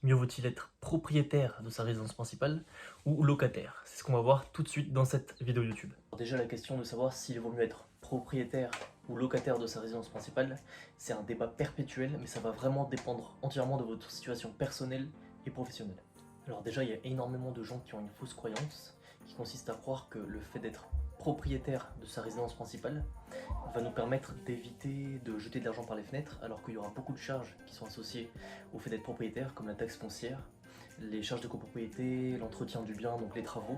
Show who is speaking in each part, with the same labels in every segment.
Speaker 1: Mieux vaut-il être propriétaire de sa résidence principale ou locataire? C'est ce qu'on va voir tout de suite dans cette vidéo YouTube. Alors déjà, la question de savoir s'il vaut mieux être propriétaire ou locataire de sa résidence principale, c'est un débat perpétuel, mais ça va vraiment dépendre entièrement de votre situation personnelle et professionnelle. Alors déjà, il y a énormément de gens qui ont une fausse croyance qui consiste à croire que le fait d'être propriétaire de sa résidence principale va nous permettre d'éviter de jeter de l'argent par les fenêtres, alors qu'il y aura beaucoup de charges qui sont associées au fait d'être propriétaire, comme la taxe foncière, les charges de copropriété, l'entretien du bien, donc les travaux,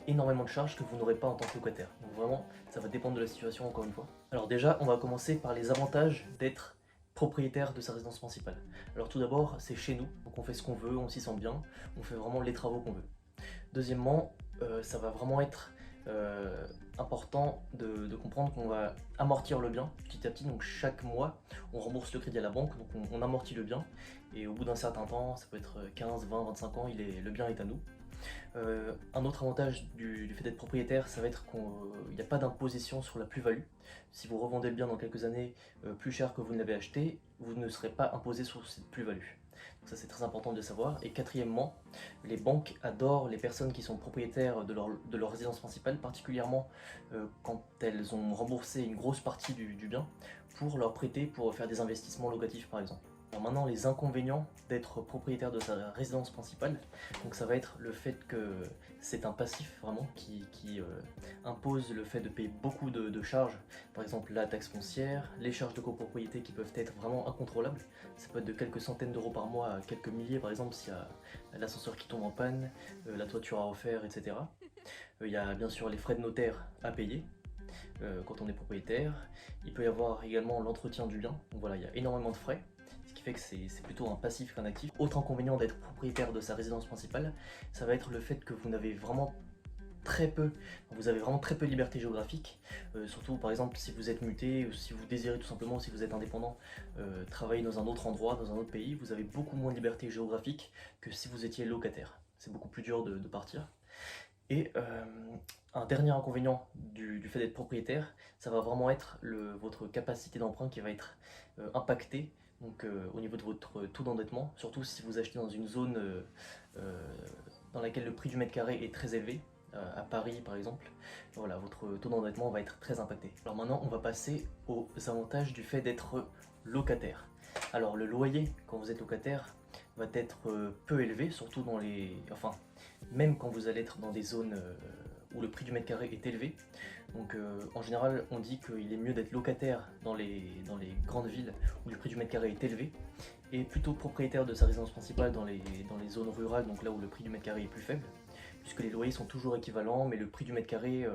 Speaker 1: énormément de charges que vous n'aurez pas en tant que locataire. Donc vraiment, ça va dépendre de la situation encore une fois. Alors déjà, on va commencer par les avantages d'être propriétaire de sa résidence principale. Alors tout d'abord, c'est chez nous, donc on fait ce qu'on veut, on s'y sent bien, on fait vraiment les travaux qu'on veut. Deuxièmement, ça va vraiment être euh, important de comprendre qu'on va amortir le bien petit à petit. Donc chaque mois, on rembourse le crédit à la banque, donc on amortit le bien. Et au bout d'un certain temps, ça peut être 15, 20, 25 ans, le bien est à nous. Un autre avantage du fait d'être propriétaire, ça va être qu'il n'y a pas d'imposition sur la plus-value. Si vous revendez le bien dans quelques années plus cher que vous ne l'avez acheté, vous ne serez pas imposé sur cette plus-value. Ça c'est très important de le savoir. Et quatrièmement, les banques adorent les personnes qui sont propriétaires de leur résidence principale, particulièrement quand elles ont remboursé une grosse partie du bien, pour leur prêter pour faire des investissements locatifs par exemple. Alors maintenant, les inconvénients d'être propriétaire de sa résidence principale, donc ça va être le fait que c'est un passif vraiment qui impose le fait de payer beaucoup de charges, par exemple la taxe foncière, les charges de copropriété qui peuvent être vraiment incontrôlables, ça peut être de quelques centaines d'euros par mois à quelques milliers par exemple s'il y a l'ascenseur qui tombe en panne, la toiture à refaire, etc. Il y a bien sûr les frais de notaire à payer, quand on est propriétaire. Il peut y avoir également l'entretien du bien. Donc voilà, il y a énormément de frais, ce qui fait que c'est plutôt un passif qu'un actif. Autre inconvénient d'être propriétaire de sa résidence principale, ça va être le fait que vous n'avez vraiment très peu, vous avez vraiment très peu de liberté géographique, surtout par exemple si vous êtes muté ou si vous désirez tout simplement, si vous êtes indépendant, travailler dans un autre endroit, dans un autre pays, vous avez beaucoup moins de liberté géographique que si vous étiez locataire. C'est beaucoup plus dur de partir. Et un dernier inconvénient du fait d'être propriétaire, ça va vraiment être votre capacité d'emprunt qui va être impactée, donc au niveau de votre taux d'endettement, surtout si vous achetez dans une zone euh, dans laquelle le prix du mètre carré est très élevé, à Paris par exemple. Voilà, votre taux d'endettement va être très impacté. Alors maintenant, on va passer aux avantages du fait d'être locataire. Alors le loyer, quand vous êtes locataire, va être peu élevé, surtout dans les... Enfin, même quand vous allez être dans des zones où le prix du mètre carré est élevé. Donc en général, on dit qu'il est mieux d'être locataire dans les grandes villes où le prix du mètre carré est élevé, et plutôt propriétaire de sa résidence principale dans les zones rurales, donc là où le prix du mètre carré est plus faible, puisque les loyers sont toujours équivalents, mais le prix du mètre carré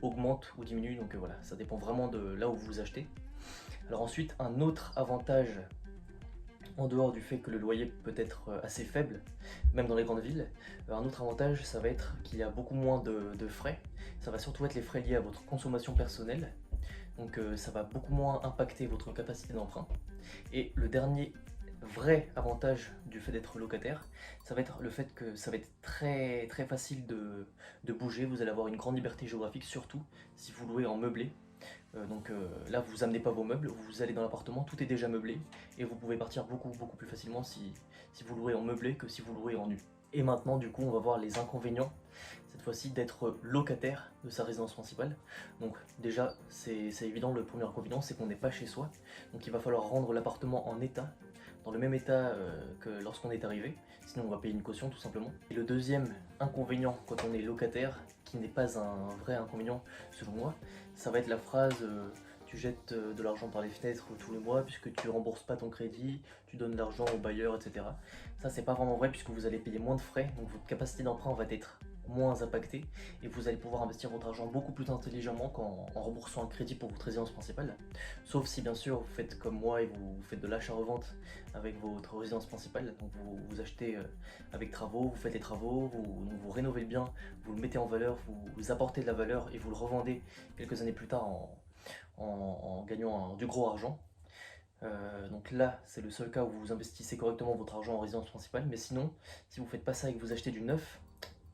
Speaker 1: augmente ou diminue, donc voilà, ça dépend vraiment de là où vous achetez. Alors ensuite, un autre avantage en dehors du fait que le loyer peut être assez faible, même dans les grandes villes, un autre avantage, ça va être qu'il y a beaucoup moins de frais. Ça va surtout être les frais liés à votre consommation personnelle. Donc ça va beaucoup moins impacter votre capacité d'emprunt. Et le dernier vrai avantage du fait d'être locataire, ça va être le fait que ça va être très, très facile de bouger. Vous allez avoir une grande liberté géographique, surtout si vous louez en meublé. Donc là, vous amenez pas vos meubles, vous allez dans l'appartement, tout est déjà meublé, et vous pouvez partir beaucoup, beaucoup plus facilement si vous louez en meublé que si vous louez en nu. Et maintenant, du coup, on va voir les inconvénients, cette fois-ci, d'être locataire de sa résidence principale. Donc déjà, c'est évident, le premier inconvénient, c'est qu'on n'est pas chez soi, donc il va falloir rendre l'appartement en état, dans le même état que lorsqu'on est arrivé, sinon on va payer une caution tout simplement. Et le deuxième inconvénient quand on est locataire, qui n'est pas un vrai inconvénient selon moi, ça va être la phrase tu jettes de l'argent par les fenêtres tous les mois puisque tu rembourses pas ton crédit, tu donnes de l'argent au bailleur, etc. Ça c'est pas vraiment vrai puisque vous allez payer moins de frais, donc votre capacité d'emprunt va être moins impactée et vous allez pouvoir investir votre argent beaucoup plus intelligemment qu'en remboursant un crédit pour votre résidence principale. Sauf si bien sûr vous faites comme moi et vous faites de l'achat-revente avec votre résidence principale, donc vous achetez avec travaux, vous faites les travaux, vous rénovez le bien, vous le mettez en valeur, vous apportez de la valeur et vous le revendez quelques années plus tard en gagnant du gros argent. Donc là, c'est le seul cas où vous investissez correctement votre argent en résidence principale, mais sinon, si vous ne faites pas ça et que vous achetez du neuf,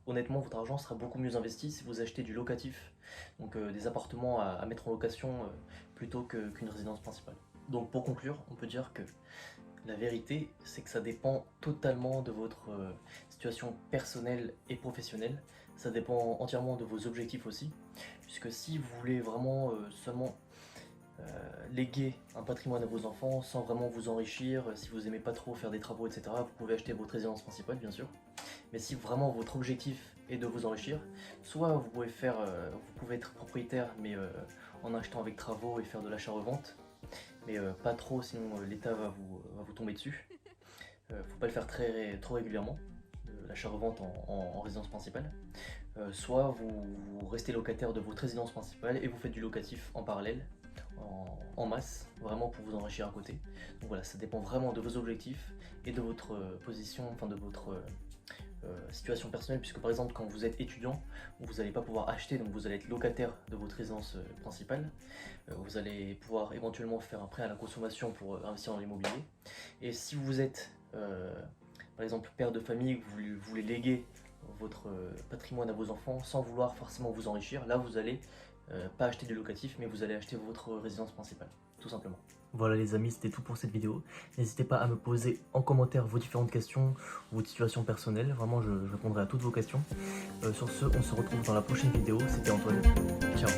Speaker 1: honnêtement, votre argent sera beaucoup mieux investi si vous achetez du locatif, donc des appartements à mettre en location plutôt qu'une résidence principale. Donc pour conclure, on peut dire que La vérité, c'est que ça dépend totalement de votre situation personnelle et professionnelle. Ça dépend entièrement de vos objectifs aussi. Puisque si vous voulez vraiment seulement léguer un patrimoine à vos enfants sans vraiment vous enrichir, si vous aimez pas trop faire des travaux, etc., vous pouvez acheter votre résidence principale, bien sûr. Mais si vraiment votre objectif est de vous enrichir, soit vous pouvez être propriétaire, mais en achetant avec travaux et faire de l'achat-revente, mais pas trop, sinon l'État va vous tomber dessus. Faut pas le faire trop régulièrement, l'achat-revente en résidence principale. Soit vous restez locataire de votre résidence principale et vous faites du locatif en parallèle, en masse, vraiment pour vous enrichir à côté. Donc voilà, ça dépend vraiment de vos objectifs et de votre position, enfin de votre situation personnelle, puisque par exemple quand vous êtes étudiant, vous n'allez pas pouvoir acheter, donc vous allez être locataire de votre résidence principale. Vous allez pouvoir éventuellement faire un prêt à la consommation pour investir dans l'immobilier. Et si vous êtes par exemple père de famille, que vous voulez léguer votre patrimoine à vos enfants sans vouloir forcément vous enrichir, là vous allez pas acheter du locatif, mais vous allez acheter votre résidence principale, tout simplement. Voilà les amis, c'était tout pour cette vidéo. N'hésitez pas à me poser en commentaire vos différentes questions, vos situations personnelles. Vraiment, je répondrai à toutes vos questions. Sur ce, on se retrouve dans la prochaine vidéo. C'était Antoine. Ciao.